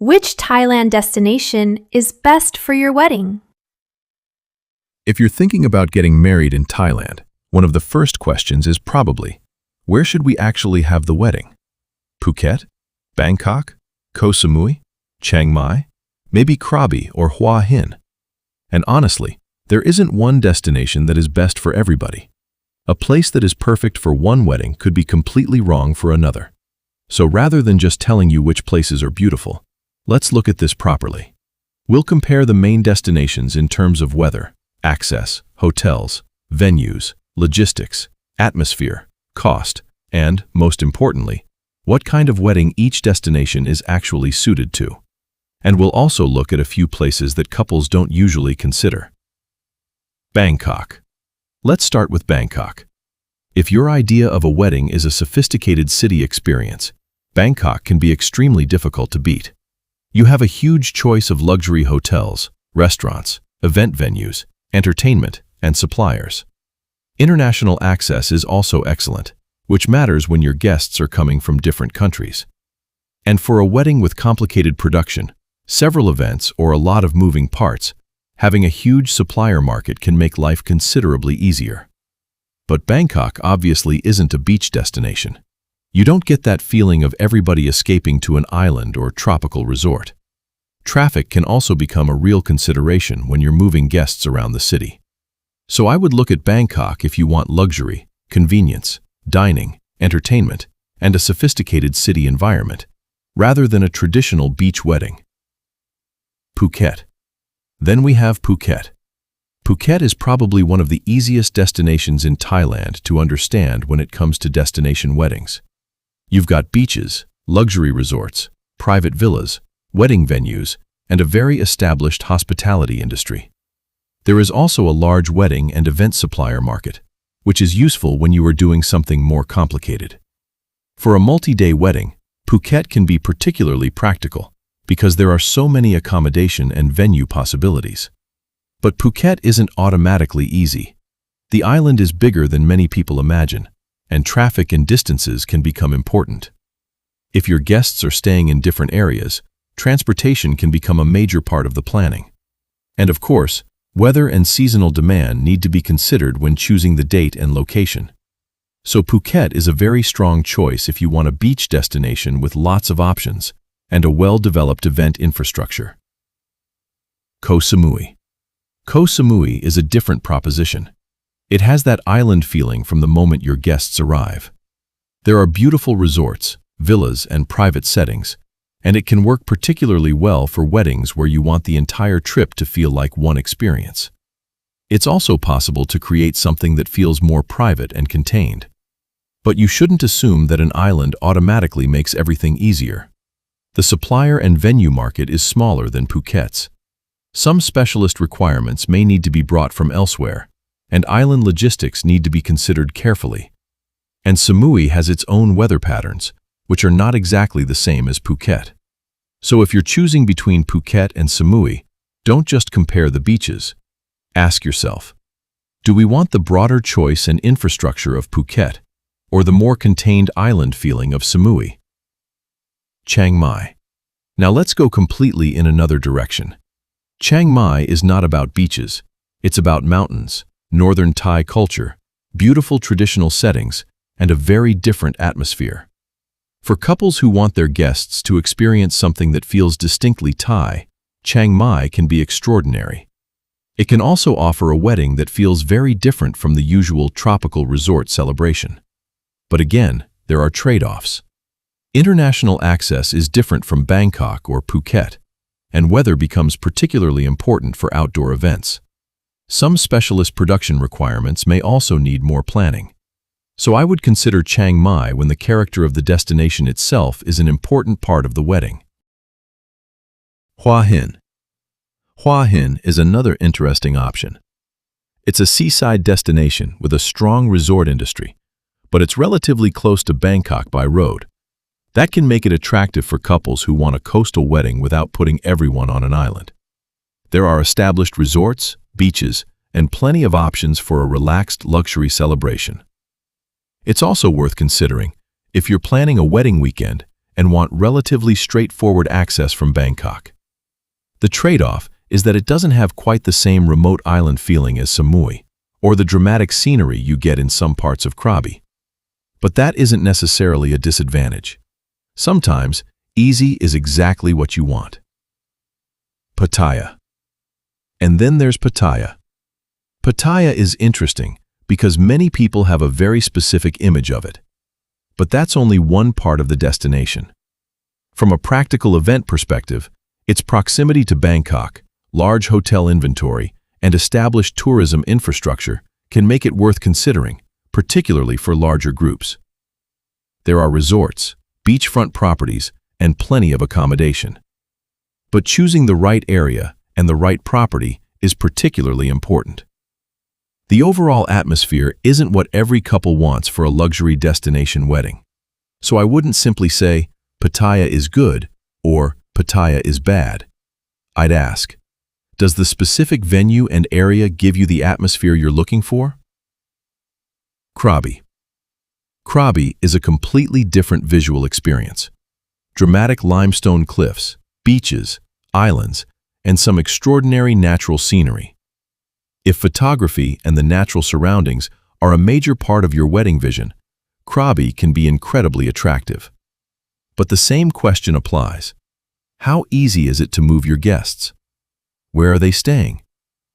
Which Thailand destination is best for your wedding? If you're thinking about getting married in Thailand, one of the first questions is probably, where should we actually have the wedding? Phuket? Bangkok? Koh Samui? Chiang Mai? Maybe Krabi or Hua Hin? And honestly, there isn't one destination that is best for everybody. A place that is perfect for one wedding could be completely wrong for another. So rather than just telling you which places are beautiful, let's look at this properly. We'll compare the main destinations in terms of weather, access, hotels, venues, logistics, atmosphere, cost, and, most importantly, what kind of wedding each destination is actually suited to. And we'll also look at a few places that couples don't usually consider. Bangkok. Let's start with Bangkok. If your idea of a wedding is a sophisticated city experience, Bangkok can be extremely difficult to beat. You have a huge choice of luxury hotels, restaurants, event venues, entertainment, and suppliers. International access is also excellent, which matters when your guests are coming from different countries. And for a wedding with complicated production, several events, or a lot of moving parts, having a huge supplier market can make life considerably easier. But Bangkok obviously isn't a beach destination. You don't get that feeling of everybody escaping to an island or tropical resort. Traffic can also become a real consideration when you're moving guests around the city. So I would look at Bangkok if you want luxury, convenience, dining, entertainment, and a sophisticated city environment, rather than a traditional beach wedding. Phuket. Then we have Phuket. Phuket is probably one of the easiest destinations in Thailand to understand when it comes to destination weddings. You've got beaches, luxury resorts, private villas, wedding venues, and a very established hospitality industry. There is also a large wedding and event supplier market, which is useful when you are doing something more complicated. For a multi-day wedding, Phuket can be particularly practical because there are so many accommodation and venue possibilities. But Phuket isn't automatically easy. The island is bigger than many people imagine, and traffic and distances can become important. If your guests are staying in different areas, transportation can become a major part of the planning. And of course, weather and seasonal demand need to be considered when choosing the date and location. So Phuket is a very strong choice if you want a beach destination with lots of options and a well-developed event infrastructure. Koh Samui. Koh Samui is a different proposition. It has that island feeling from the moment your guests arrive. There are beautiful resorts, villas, and private settings, and it can work particularly well for weddings where you want the entire trip to feel like one experience. It's also possible to create something that feels more private and contained. But you shouldn't assume that an island automatically makes everything easier. The supplier and venue market is smaller than Phuket's. Some specialist requirements may need to be brought from elsewhere, and island logistics need to be considered carefully. And Samui has its own weather patterns, which are not exactly the same as Phuket. So if you're choosing between Phuket and Samui, don't just compare the beaches. Ask yourself, do we want the broader choice and infrastructure of Phuket, or the more contained island feeling of Samui? Chiang Mai. Now let's go completely in another direction. Chiang Mai is not about beaches. It's about mountains, northern Thai culture, beautiful traditional settings, and a very different atmosphere. For couples who want their guests to experience something that feels distinctly Thai, Chiang Mai can be extraordinary. It can also offer a wedding that feels very different from the usual tropical resort celebration. But again, there are trade-offs. International access is different from Bangkok or Phuket, and weather becomes particularly important for outdoor events. Some specialist production requirements may also need more planning. So I would consider Chiang Mai when the character of the destination itself is an important part of the wedding. Hua Hin. Hua Hin is another interesting option. It's a seaside destination with a strong resort industry, but it's relatively close to Bangkok by road. That can make it attractive for couples who want a coastal wedding without putting everyone on an island. There are established resorts, beaches, and plenty of options for a relaxed luxury celebration. It's also worth considering, if you're planning a wedding weekend, and want relatively straightforward access from Bangkok. The trade-off is that it doesn't have quite the same remote island feeling as Samui, or the dramatic scenery you get in some parts of Krabi. But that isn't necessarily a disadvantage. Sometimes, easy is exactly what you want. Pattaya. And then there's Pattaya. Pattaya is interesting because many people have a very specific image of it. But that's only one part of the destination. From a practical event perspective, its proximity to Bangkok, large hotel inventory, and established tourism infrastructure can make it worth considering, particularly for larger groups. There are resorts, beachfront properties, and plenty of accommodation. But choosing the right area and the right property is particularly important. The overall atmosphere isn't what every couple wants for a luxury destination wedding. So I wouldn't simply say, Pattaya is good or Pattaya is bad. I'd ask, does the specific venue and area give you the atmosphere you're looking for? Krabi. Krabi is a completely different visual experience. Dramatic limestone cliffs, beaches, islands, and some extraordinary natural scenery. If photography and the natural surroundings are a major part of your wedding vision, Krabi can be incredibly attractive. But the same question applies. How easy is it to move your guests? Where are they staying?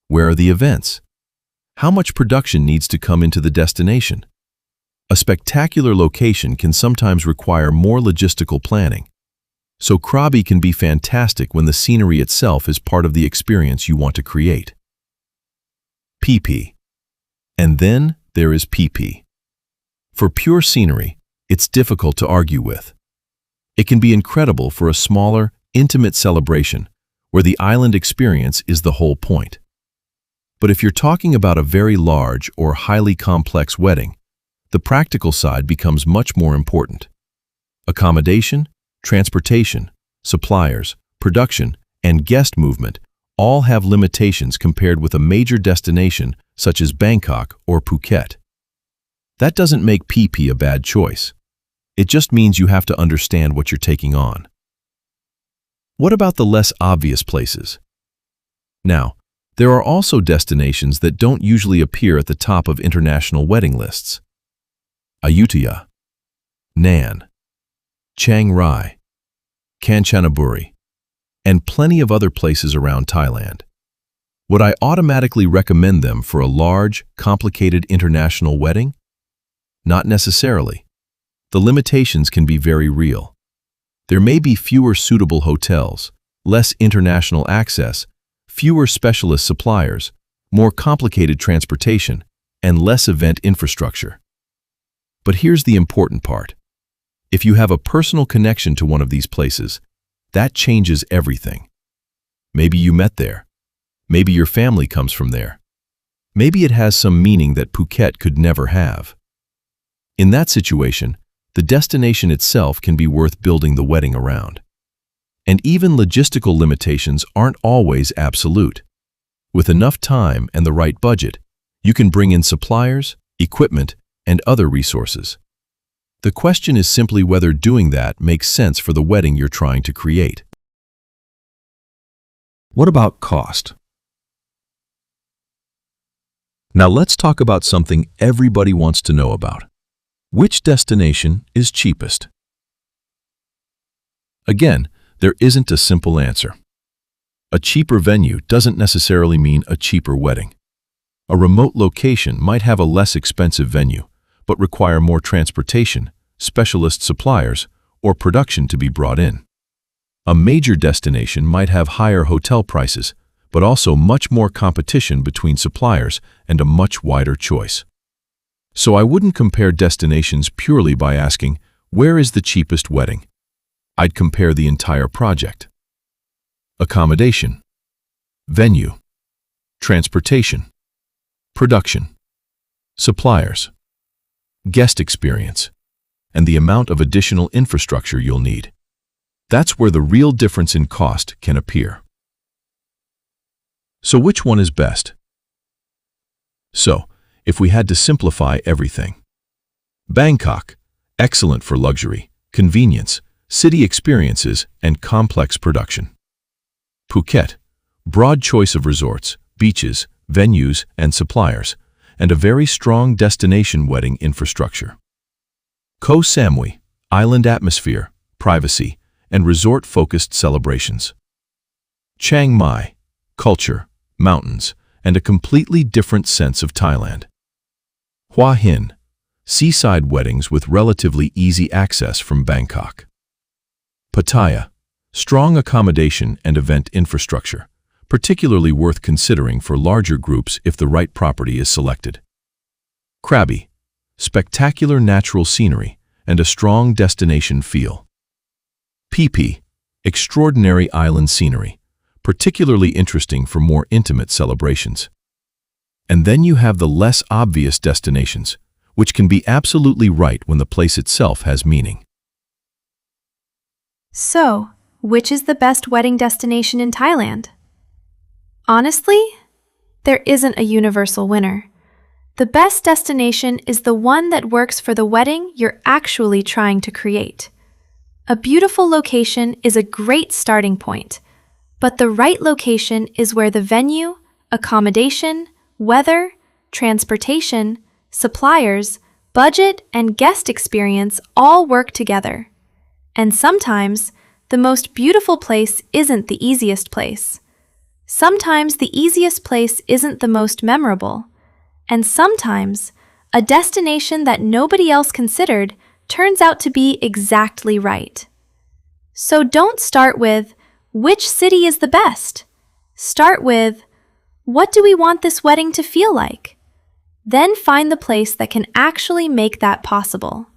Where are the events? How much production needs to come into the destination? A spectacular location can sometimes require more logistical planning. So Krabi can be fantastic when the scenery itself is part of the experience you want to create. Phi Phi. And then there is Phi Phi. For pure scenery, it's difficult to argue with. It can be incredible for a smaller, intimate celebration where the island experience is the whole point. But if you're talking about a very large or highly complex wedding, the practical side becomes much more important. Accommodation, transportation, suppliers, production, and guest movement all have limitations compared with a major destination such as Bangkok or Phuket. That doesn't make Phi Phi a bad choice. It just means you have to understand what you're taking on. What about the less obvious places? Now, there are also destinations that don't usually appear at the top of international wedding lists. Ayutthaya, Nan, Chiang Mai, Kanchanaburi, and plenty of other places around Thailand. Would I automatically recommend them for a large, complicated international wedding? Not necessarily. The limitations can be very real. There may be fewer suitable hotels, less international access, fewer specialist suppliers, more complicated transportation, and less event infrastructure. But here's the important part. If you have a personal connection to one of these places, that changes everything. Maybe you met there. Maybe your family comes from there. Maybe it has some meaning that Phuket could never have. In that situation, the destination itself can be worth building the wedding around. And even logistical limitations aren't always absolute. With enough time and the right budget, you can bring in suppliers, equipment, and other resources. The question is simply whether doing that makes sense for the wedding you're trying to create. What about cost? Now let's talk about something everybody wants to know about. Which destination is cheapest? Again, there isn't a simple answer. A cheaper venue doesn't necessarily mean a cheaper wedding. A remote location might have a less expensive venue, but require more transportation, specialist suppliers, or production to be brought in. A major destination might have higher hotel prices, but also much more competition between suppliers and a much wider choice. So I wouldn't compare destinations purely by asking, where is the cheapest wedding? I'd compare the entire project. Accommodation, venue, transportation, production, suppliers, guest experience, and the amount of additional infrastructure you'll need. That's where the real difference in cost can appear. So which one is best? So, if we had to simplify everything. Bangkok, excellent for luxury, convenience, city experiences, and complex production. Phuket, broad choice of resorts, beaches, venues, and suppliers, and a very strong destination wedding infrastructure. Koh Samui, island atmosphere, privacy, and resort-focused celebrations. Chiang Mai, culture, mountains, and a completely different sense of Thailand. Hua Hin, seaside weddings with relatively easy access from Bangkok. Pattaya, strong accommodation and event infrastructure, particularly worth considering for larger groups if the right property is selected. Krabi, spectacular natural scenery and a strong destination feel. Phi Phi, extraordinary island scenery, particularly interesting for more intimate celebrations. And then you have the less obvious destinations, which can be absolutely right when the place itself has meaning. So, which is the best wedding destination in Thailand? Honestly, there isn't a universal winner. The best destination is the one that works for the wedding you're actually trying to create. A beautiful location is a great starting point, but the right location is where the venue, accommodation, weather, transportation, suppliers, budget, and guest experience all work together. And sometimes, the most beautiful place isn't the easiest place. Sometimes the easiest place isn't the most memorable. And sometimes, a destination that nobody else considered turns out to be exactly right. So don't start with, which city is the best? Start with, what do we want this wedding to feel like? Then find the place that can actually make that possible.